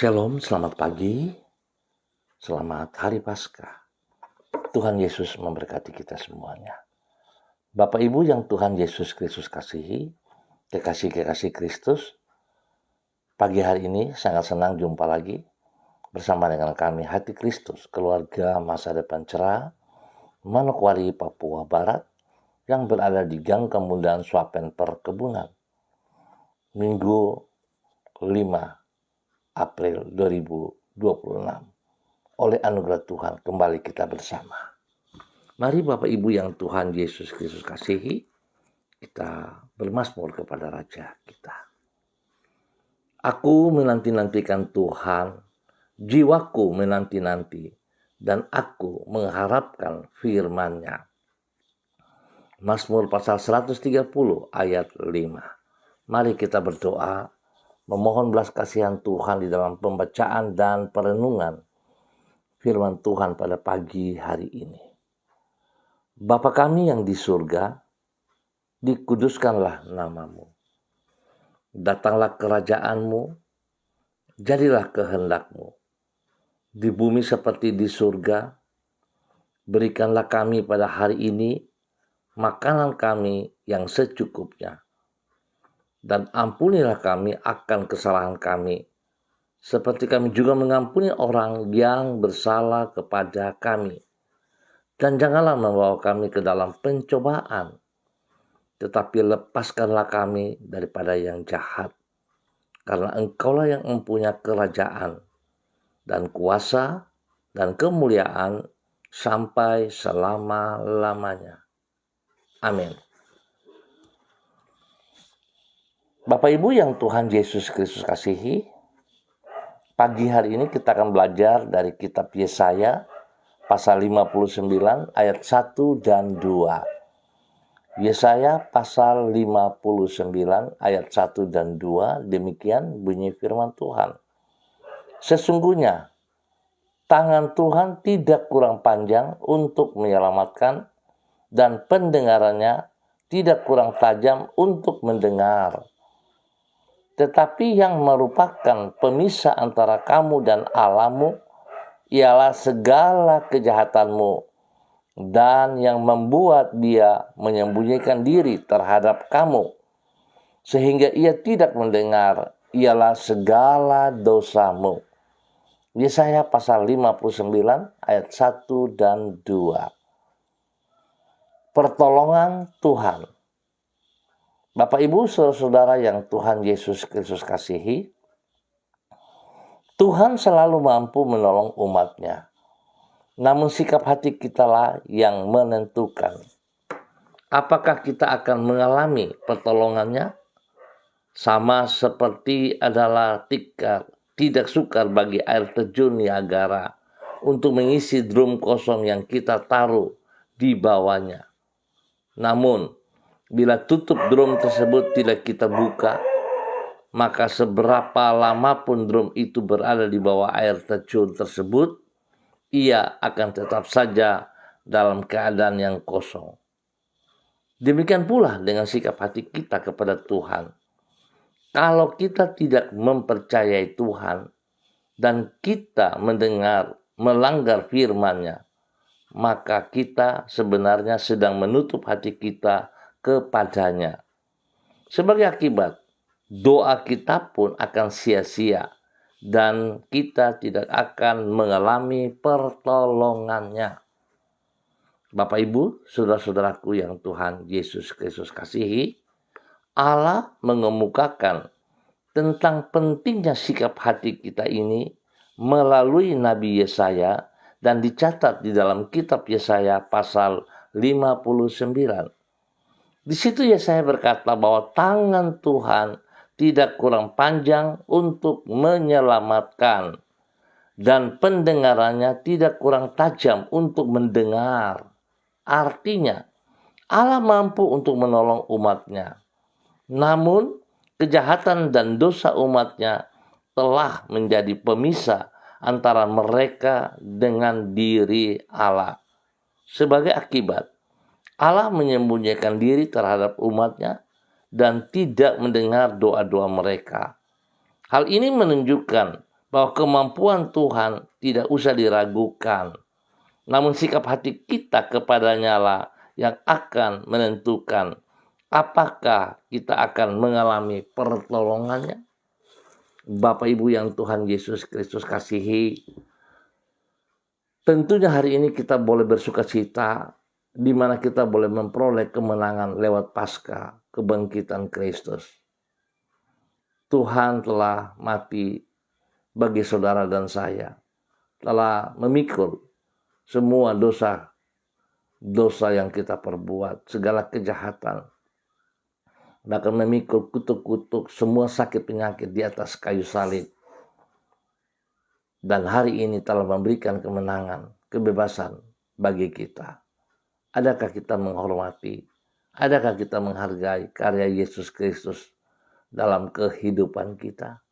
Shalom, selamat pagi, selamat hari Paskah. Tuhan Yesus memberkati kita semuanya. Bapak Ibu yang Tuhan Yesus Kristus kasihi, kekasih-kekasih Kristus, pagi hari ini sangat senang jumpa lagi bersama dengan kami Hati Kristus, keluarga masa depan cerah, Manokwari, Papua Barat, yang berada di Gang Kemudahan Swapen Perkebunan. Minggu 5 April 2026. Oleh anugerah Tuhan kembali kita bersama. Mari Bapak Ibu yang Tuhan Yesus Kristus kasihi, kita bermazmur kepada Raja kita. Aku menanti-nantikan Tuhan, jiwaku menanti-nanti, dan aku mengharapkan firman-Nya. Mazmur pasal 130 ayat 5. Mari kita berdoa, memohon belas kasihan Tuhan di dalam pembacaan dan perenungan firman Tuhan pada pagi hari ini. Bapa kami yang di surga, dikuduskanlah namamu. Datanglah kerajaanmu, jadilah kehendakmu. Di bumi seperti di surga, berikanlah kami pada hari ini makanan kami yang secukupnya. Dan ampunilah kami akan kesalahan kami, seperti kami juga mengampuni orang yang bersalah kepada kami. Dan janganlah membawa kami ke dalam pencobaan, tetapi lepaskanlah kami daripada yang jahat. Karena Engkaulah yang mempunyai kerajaan dan kuasa dan kemuliaan sampai selama-lamanya. Amin. Bapak Ibu yang Tuhan Yesus Kristus kasihi, pagi hari ini kita akan belajar dari kitab Yesaya pasal 59 ayat 1 dan 2. Yesaya pasal 59 ayat 1 dan 2, demikian bunyi firman Tuhan. Sesungguhnya tangan Tuhan tidak kurang panjang untuk menyelamatkan, dan pendengarannya tidak kurang tajam untuk mendengar. Tetapi yang merupakan pemisah antara kamu dan Allahmu ialah segala kejahatanmu, dan yang membuat dia menyembunyikan diri terhadap kamu, sehingga ia tidak mendengar, ialah segala dosamu. Yesaya pasal 59 ayat 1 dan 2. Pertolongan Tuhan. Bapak Ibu saudara-saudara yang Tuhan Yesus Kristus kasihi, Tuhan selalu mampu menolong umat-Nya. Namun sikap hati kitalah yang menentukan apakah kita akan mengalami pertolongannya. Sama seperti adalah tidak sukar bagi air terjun Niagara untuk mengisi drum kosong yang kita taruh di bawahnya. Namun bila tutup drum tersebut tidak kita buka, maka seberapa lama pun drum itu berada di bawah air terjun tersebut, ia akan tetap saja dalam keadaan yang kosong. Demikian pula dengan sikap hati kita kepada Tuhan. Kalau kita tidak mempercayai Tuhan dan kita melanggar firman-Nya, maka kita sebenarnya sedang menutup hati kita kepadanya. Sebagai akibat, doa kita pun akan sia-sia dan kita tidak akan mengalami pertolongannya. Bapak Ibu, saudara-saudaraku yang Tuhan Yesus Kristus kasihi, Allah mengemukakan tentang pentingnya sikap hati kita ini melalui Nabi Yesaya dan dicatat di dalam kitab Yesaya pasal 59. Di situ Yesaya berkata bahwa tangan Tuhan tidak kurang panjang untuk menyelamatkan, dan pendengarannya tidak kurang tajam untuk mendengar. Artinya, Allah mampu untuk menolong umat-Nya. Namun, kejahatan dan dosa umat-Nya telah menjadi pemisah antara mereka dengan diri Allah. Sebagai akibat, Allah menyembunyikan diri terhadap umat-Nya dan tidak mendengar doa-doa mereka. Hal ini menunjukkan bahwa kemampuan Tuhan tidak usah diragukan. Namun sikap hati kita kepadanya lah yang akan menentukan apakah kita akan mengalami pertolongannya. Bapak Ibu yang Tuhan Yesus Kristus kasihi, tentunya hari ini kita boleh bersukacita di mana kita boleh memperoleh kemenangan lewat pasca kebangkitan Kristus. Tuhan telah mati bagi saudara dan saya, telah memikul semua dosa yang kita perbuat, segala kejahatan, bahkan memikul kutuk-kutuk semua sakit penyakit di atas kayu salib. Dan hari ini telah memberikan kemenangan, kebebasan bagi kita. Adakah kita menghormati, adakah kita menghargai karya Yesus Kristus dalam kehidupan kita?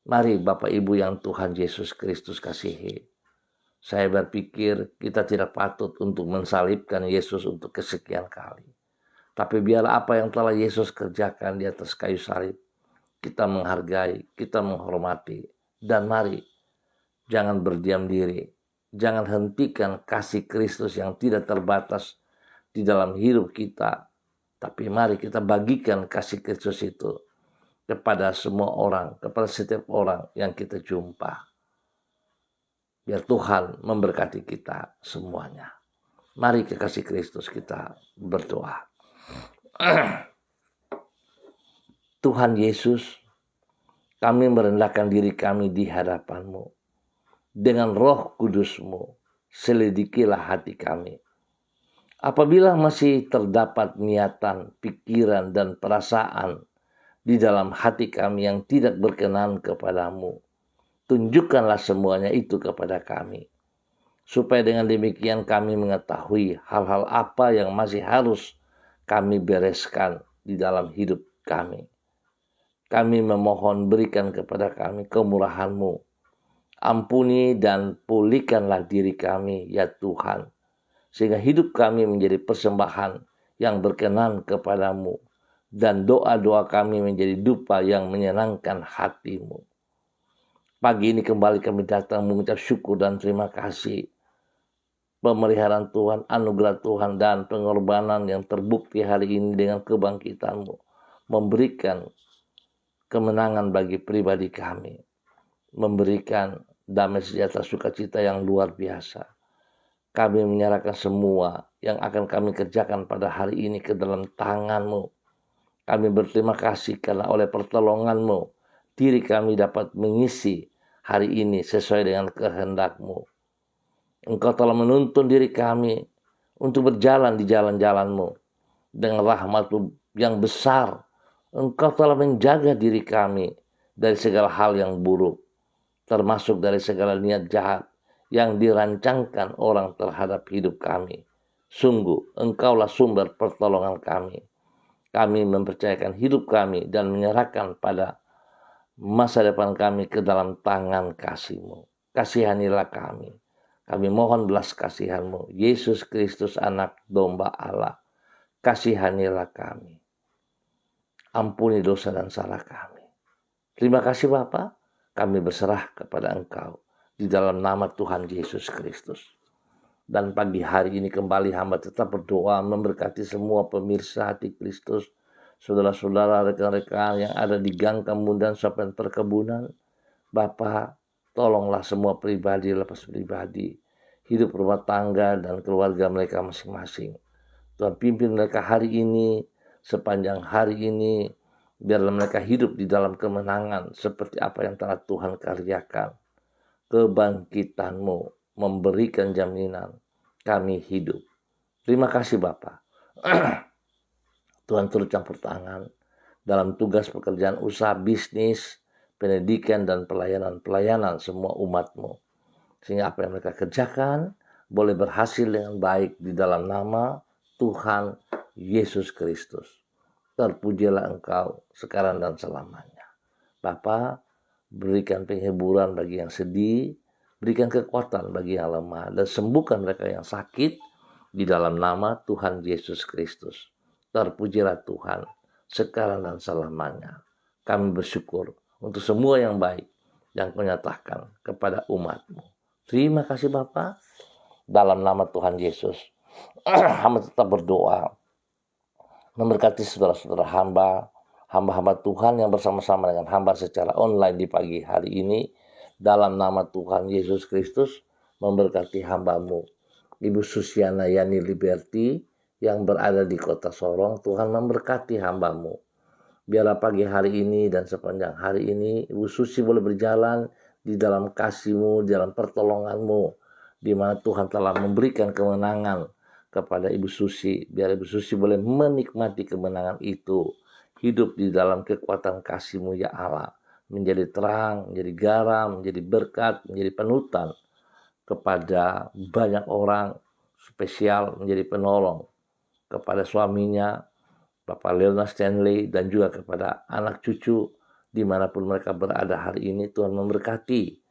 Mari Bapak Ibu yang Tuhan Yesus Kristus kasihi, saya berpikir kita tidak patut untuk mensalibkan Yesus untuk kesekian kali. Tapi biarlah apa yang telah Yesus kerjakan di atas kayu salib, kita menghargai, kita menghormati. Dan mari, jangan berdiam diri. Jangan hentikan kasih Kristus yang tidak terbatas di dalam hidup kita. Tapi mari kita bagikan kasih Kristus itu kepada semua orang, kepada setiap orang yang kita jumpa. Biar Tuhan memberkati kita semuanya. Mari ke kasih Kristus kita berdoa. Tuhan Yesus, kami merendahkan diri kami di hadapan-Mu. Dengan Roh Kudus-Mu, selidikilah hati kami. Apabila masih terdapat niatan, pikiran, dan perasaan di dalam hati kami yang tidak berkenan kepada-Mu, tunjukkanlah semuanya itu kepada kami. Supaya dengan demikian kami mengetahui hal-hal apa yang masih harus kami bereskan di dalam hidup kami. Kami memohon berikan kepada kami kemurahan-Mu. Ampuni dan pulihkanlah diri kami ya Tuhan. Sehingga hidup kami menjadi persembahan yang berkenan kepada-Mu. Dan doa-doa kami menjadi dupa yang menyenangkan hati-Mu. Pagi ini kembali kami datang mengucap syukur dan terima kasih. Pemeliharaan Tuhan, anugerah Tuhan, dan pengorbanan yang terbukti hari ini dengan kebangkitan-Mu. Memberikan kemenangan bagi pribadi kami. Memberikan damai sejahtera sukacita yang luar biasa. Kami menyerahkan semua yang akan kami kerjakan pada hari ini ke dalam tangan-Mu. Kami berterima kasih karena oleh pertolongan-Mu, diri kami dapat mengisi hari ini sesuai dengan kehendak-Mu. Engkau telah menuntun diri kami untuk berjalan di jalan-jalan-Mu. Dengan rahmat-Mu yang besar, Engkau telah menjaga diri kami dari segala hal yang buruk, termasuk dari segala niat jahat yang dirancangkan orang terhadap hidup kami. Sungguh, Engkaulah sumber pertolongan kami. Kami mempercayakan hidup kami dan menyerahkan pada masa depan kami ke dalam tangan kasih-Mu. Kasihanilah kami. Kami mohon belas kasihan-Mu. Yesus Kristus anak domba Allah. Kasihanilah kami. Ampuni dosa dan salah kami. Terima kasih Bapa. Kami berserah kepada Engkau di dalam nama Tuhan Yesus Kristus. Dan pagi hari ini kembali hamba tetap berdoa memberkati semua pemirsa hati Kristus, saudara-saudara, rekan-rekan yang ada di gang kemudian sampai perkebunan. Bapa, tolonglah semua pribadi lepas pribadi, hidup rumah tangga dan keluarga mereka masing-masing. Tuhan pimpin mereka hari ini, sepanjang hari ini, biarlah mereka hidup di dalam kemenangan seperti apa yang telah Tuhan karyakan. Kebangkitan-Mu memberikan jaminan kami hidup. Terima kasih Bapa. Tuhan turut campur tangan dalam tugas pekerjaan usaha, bisnis, pendidikan, dan pelayanan semua umat-Mu. Sehingga apa yang mereka kerjakan boleh berhasil dengan baik di dalam nama Tuhan Yesus Kristus. Terpujilah Engkau sekarang dan selamanya. Bapa, berikan penghiburan bagi yang sedih, berikan kekuatan bagi yang lemah, dan sembuhkan mereka yang sakit di dalam nama Tuhan Yesus Kristus. Terpujilah Tuhan sekarang dan selamanya. Kami bersyukur untuk semua yang baik yang kau nyatakan kepada umat-Mu. Terima kasih Bapa, dalam nama Tuhan Yesus. Hamba tetap berdoa, memberkati saudara-saudara hamba-hamba Tuhan yang bersama-sama dengan hamba secara online di pagi hari ini. Dalam nama Tuhan Yesus Kristus, memberkati hamba-Mu, Ibu Susiana Yani Liberty, yang berada di kota Sorong. Tuhan memberkati hamba-Mu. Biarlah pagi hari ini dan sepanjang hari ini, Ibu Susi boleh berjalan di dalam kasih-Mu, di dalam pertolongan-Mu, di mana Tuhan telah memberikan kemenangan kepada Ibu Susi. Biar Ibu Susi boleh menikmati kemenangan itu, hidup di dalam kekuatan kasih-Mu ya Allah, menjadi terang, menjadi garam, menjadi berkat, menjadi penutan kepada banyak orang, spesial menjadi penolong kepada suaminya, Bapak Leona Stanley, dan juga kepada anak cucu dimanapun mereka berada hari ini. Tuhan memberkati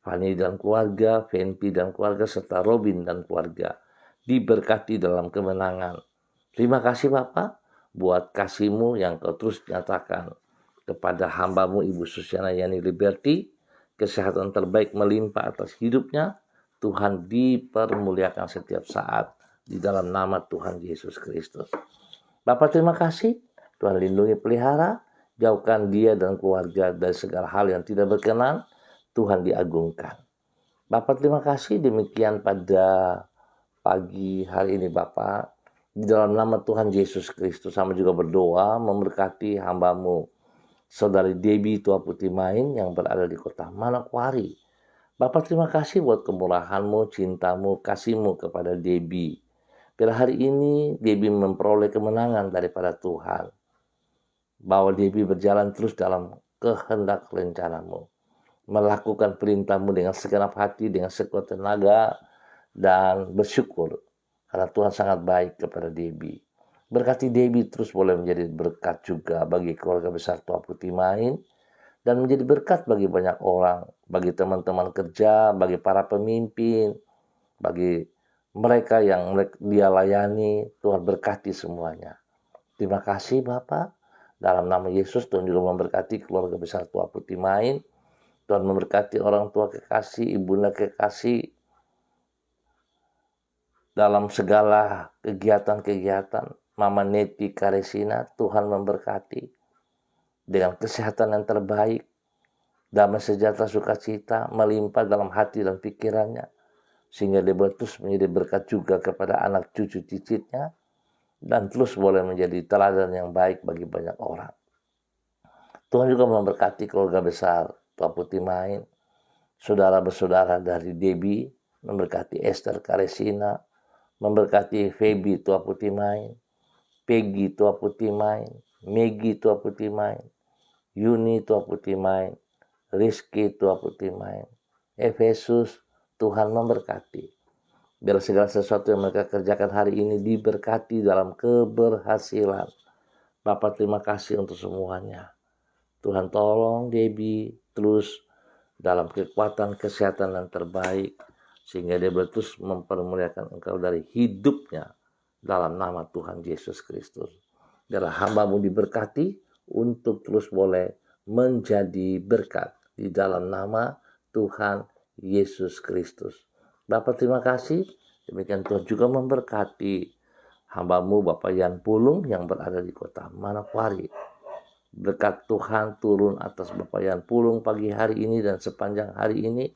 Fanny dan keluarga, Fenty dan keluarga, serta Robin dan keluarga, diberkati dalam kemenangan. Terima kasih Bapak buat kasih-Mu yang Kau terus nyatakan kepada hamba-Mu Ibu Susiana Yani Liberty. Kesehatan terbaik melimpah atas hidupnya. Tuhan dipermuliakan setiap saat di dalam nama Tuhan Yesus Kristus. Bapak terima kasih. Tuhan lindungi pelihara, jauhkan dia dan keluarga dari segala hal yang tidak berkenan. Tuhan diagungkan. Bapak terima kasih. Demikian pada pagi hari ini Bapak. Di dalam nama Tuhan Yesus Kristus, hamba juga berdoa memberkati hamba-Mu Saudari Debbie Tua Putih Main yang berada di kota Manokwari. Bapak terima kasih buat kemurahan-Mu, cinta-Mu, kasih-Mu kepada Debbie. Biar hari ini Debbie memperoleh kemenangan daripada Tuhan. Bahwa Debbie berjalan terus dalam kehendak rencana-Mu. Melakukan perintah-Mu dengan segenap hati, dengan sekuat tenaga, dan bersyukur. Karena Tuhan sangat baik kepada Debbie. Berkati Debbie terus boleh menjadi berkat juga bagi keluarga besar Tua Putih Main. Dan menjadi berkat bagi banyak orang. Bagi teman-teman kerja, bagi para pemimpin, bagi mereka yang dia layani. Tuhan berkati semuanya. Terima kasih Bapak. Dalam nama Yesus Tuhan juga memberkati keluarga besar Tua Putih Main. Tuhan memberkati orang tua kekasih, ibunda kekasih, dalam segala kegiatan-kegiatan. Mama Neti Karesina, Tuhan memberkati dengan kesehatan yang terbaik, damai sejahtera sukacita melimpah dalam hati dan pikirannya, sehingga dia terus menjadi berkat juga kepada anak cucu cicitnya, dan terus boleh menjadi teladan yang baik bagi banyak orang. Tuhan juga memberkati keluarga besar Tua Putih Main, saudara bersaudara dari Debbie, memberkati Esther Karesina, memberkati Feby Tua Putih Main, Peggy Tua Putih Main, Maggie Tua Putih Main, Yuni Tua Putih Main, Rizky Tua Putih Main, Efesus. Tuhan memberkati. Biar segala sesuatu yang mereka kerjakan hari ini diberkati dalam keberhasilan. Bapak terima kasih untuk semuanya. Tuhan tolong Debbie terus dalam kekuatan kesehatan yang terbaik, sehingga dia terus mempermuliakan Engkau dari hidupnya dalam nama Tuhan Yesus Kristus. Biarlah hamba-Mu diberkati untuk terus boleh menjadi berkat di dalam nama Tuhan Yesus Kristus. Bapak terima kasih. Demikian Tuhan juga memberkati hamba-Mu Bapak Yan Pulung yang berada di kota Manokwari. Berkat Tuhan turun atas Bapak Yan Pulung pagi hari ini dan sepanjang hari ini.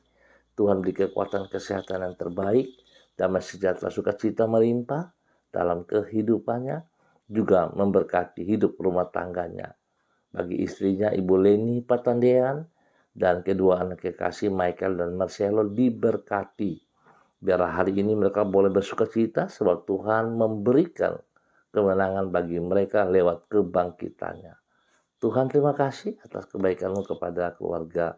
Tuhan beri kekuatan kesehatan yang terbaik, damai sejahtera sukacita melimpah dalam kehidupannya, juga memberkati hidup rumah tangganya. Bagi istrinya Ibu Leni Patandean dan kedua anak kekasih Michael dan Marcelo diberkati. Biarlah hari ini mereka boleh bersukacita sebab Tuhan memberikan kemenangan bagi mereka lewat kebangkitannya. Tuhan terima kasih atas kebaikan-Mu kepada keluarga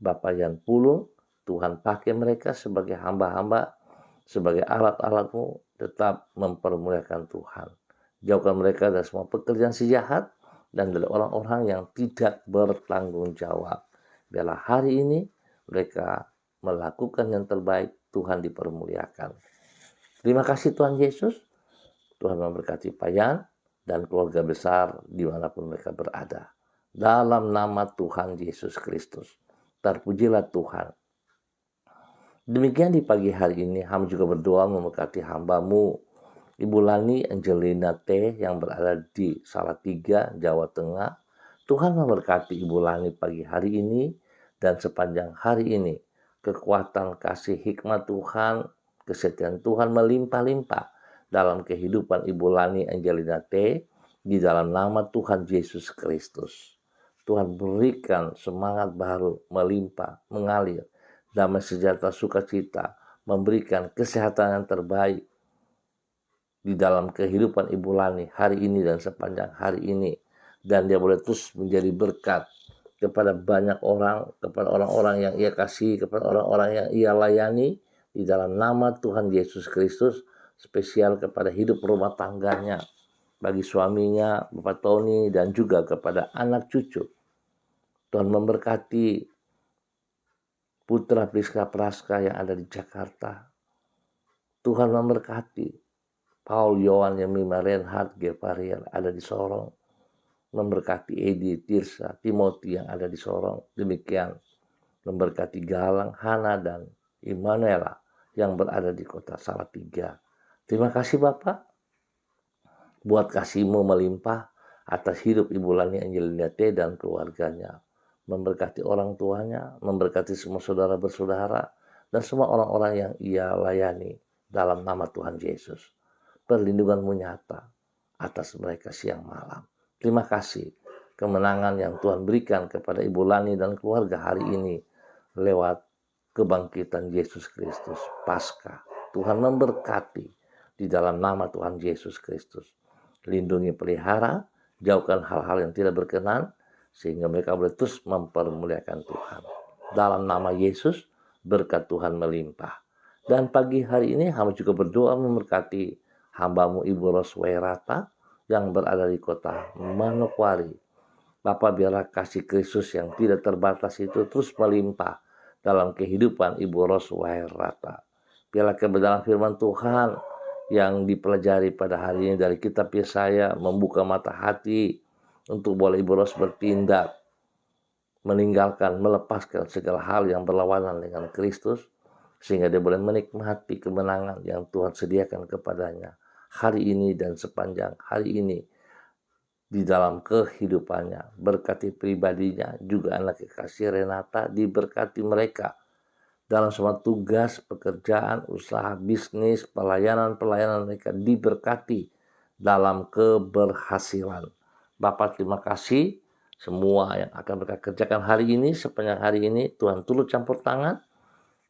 Bapak Yan Pulung. Tuhan pakai mereka sebagai hamba-hamba, sebagai alat-alat-Mu, tetap mempermuliakan Tuhan. Jauhkan mereka dari semua pekerjaan si jahat dan dari orang-orang yang tidak bertanggung jawab. Biarlah hari ini mereka melakukan yang terbaik, Tuhan dipermuliakan. Terima kasih Tuhan Yesus. Tuhan memberkati Pak Yan dan keluarga besar dimanapun mereka berada. Dalam nama Tuhan Yesus Kristus. Terpujilah Tuhan. Demikian di pagi hari ini, hamba juga berdoa memberkati hambamu, Ibu Lani Angelina T. yang berada di Salatiga, Jawa Tengah. Tuhan memberkati Ibu Lani pagi hari ini dan sepanjang hari ini. Kekuatan, kasih, hikmat Tuhan, kesetiaan Tuhan melimpah-limpah dalam kehidupan Ibu Lani Angelina T. di dalam nama Tuhan Yesus Kristus. Tuhan berikan semangat baru, melimpah, mengalir, damai sejahtera, sukacita, memberikan kesehatan yang terbaik di dalam kehidupan Ibu Lani hari ini dan sepanjang hari ini. Dan dia boleh terus menjadi berkat kepada banyak orang, kepada orang-orang yang ia kasih, kepada orang-orang yang ia layani di dalam nama Tuhan Yesus Kristus, spesial kepada hidup rumah tangganya, bagi suaminya, Bapak Tony, dan juga kepada anak cucu. Tuhan memberkati Putra Priska Praska yang ada di Jakarta. Tuhan memberkati Paul, Yohan, Yemima, Reinhard, Gevariel ada di Sorong. Memberkati Edi, Tirsa, Timothy yang ada di Sorong. Demikian memberkati Galang, Hana, dan Immanuela yang berada di kota Salatiga. Terima kasih Bapak buat kasih-Mu melimpah atas hidup Ibu Lani Angelina T. dan keluarganya. Memberkati orang tuanya, memberkati semua saudara bersaudara, dan semua orang-orang yang ia layani dalam nama Tuhan Yesus. Perlindungan-Mu nyata atas mereka siang malam. Terima kasih kemenangan yang Tuhan berikan kepada Ibu Lani dan keluarga hari ini lewat kebangkitan Yesus Kristus, Paskah. Tuhan memberkati di dalam nama Tuhan Yesus Kristus. Lindungi, pelihara, jauhkan hal-hal yang tidak berkenan, sehingga mereka boleh terus mempermuliakan Tuhan. Dalam nama Yesus, berkat Tuhan melimpah. Dan pagi hari ini hamba juga berdoa memberkati hamba-Mu Ibu Roswairata yang berada di kota Manokwari. Bapak, biarlah kasih Kristus yang tidak terbatas itu terus melimpah dalam kehidupan Ibu Roswairata. Biarlah kebenaran firman Tuhan yang dipelajari pada hari ini dari kitab Yesaya membuka mata hati untuk boleh Ibu Ros bertindak, meninggalkan, melepaskan segala hal yang berlawanan dengan Kristus, sehingga dia boleh menikmati kemenangan yang Tuhan sediakan kepadanya hari ini dan sepanjang hari ini di dalam kehidupannya. Berkati pribadinya, juga anak kekasih Renata, diberkati mereka dalam semua tugas, pekerjaan, usaha, bisnis, pelayanan mereka diberkati dalam keberhasilan. Bapak, terima kasih semua yang akan mereka kerjakan hari ini, sepanjang hari ini Tuhan turut campur tangan,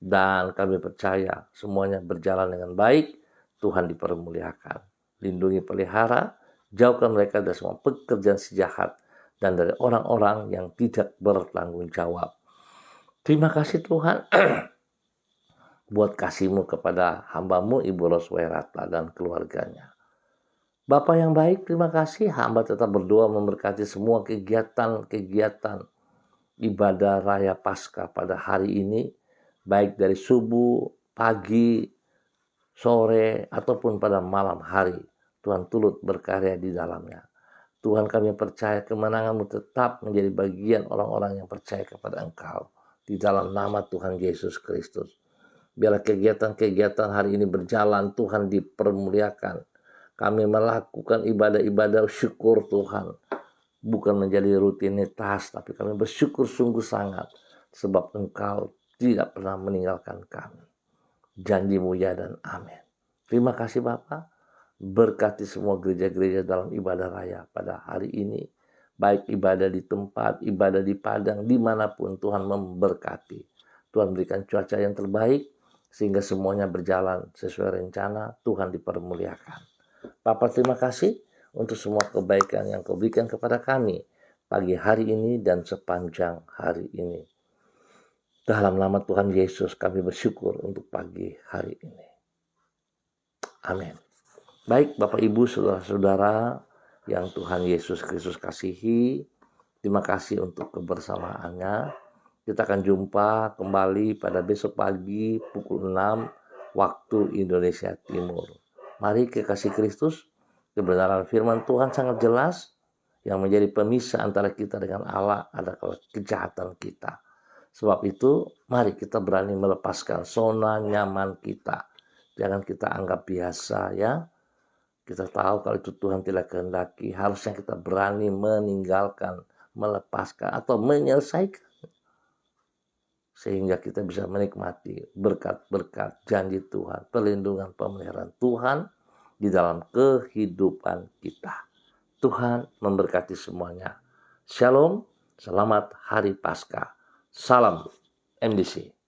dan kami percaya semuanya berjalan dengan baik. Tuhan dipermuliakan. Lindungi, pelihara, jauhkan mereka dari semua pekerjaan sejahat dan dari orang-orang yang tidak bertanggung jawab. Terima kasih Tuhan buat kasih-Mu kepada hamba-Mu Ibu Roswairata dan keluarganya. Bapak yang baik, terima kasih. Hamba tetap berdoa memberkati semua kegiatan ibadah raya Paskah pada hari ini, baik dari subuh, pagi, sore, ataupun pada malam hari. Tuhan turut berkarya di dalamnya. Tuhan, kami percaya kemenangan-Mu tetap menjadi bagian orang-orang yang percaya kepada Engkau. Di dalam nama Tuhan Yesus Kristus. Biarlah kegiatan-kegiatan hari ini berjalan, Tuhan dipermuliakan. Kami melakukan ibadah-ibadah syukur Tuhan. Bukan menjadi rutinitas, tapi kami bersyukur sungguh sangat. Sebab Engkau tidak pernah meninggalkan kami. Janji-Mu ya dan amin. Terima kasih Bapak. Berkati semua gereja-gereja dalam ibadah raya pada hari ini. Baik ibadah di tempat, ibadah di padang, dimanapun Tuhan memberkati. Tuhan berikan cuaca yang terbaik, sehingga semuanya berjalan sesuai rencana. Tuhan dipermuliakan. Bapak, terima kasih untuk semua kebaikan yang Kau berikan kepada kami pagi hari ini dan sepanjang hari ini. Dalam nama Tuhan Yesus kami bersyukur untuk pagi hari ini. Amin. Baik Bapak Ibu saudara-saudara yang Tuhan Yesus Kristus kasihi, terima kasih untuk kebersamaannya. Kita akan jumpa kembali pada besok pagi pukul 6 waktu Indonesia Timur. Mari kekasih Kristus, kebenaran firman Tuhan sangat jelas, yang menjadi pemisah antara kita dengan Allah adalah kejahatan kita. Sebab itu, mari kita berani melepaskan zona nyaman kita. Jangan kita anggap biasa ya. Kita tahu kalau itu Tuhan tidak kehendaki, harusnya kita berani meninggalkan, melepaskan, atau menyelesaikan. Sehingga kita bisa menikmati berkat-berkat janji Tuhan, perlindungan pemeliharaan Tuhan di dalam kehidupan kita. Tuhan memberkati semuanya. Shalom, selamat Hari Paskah. Salam MDC.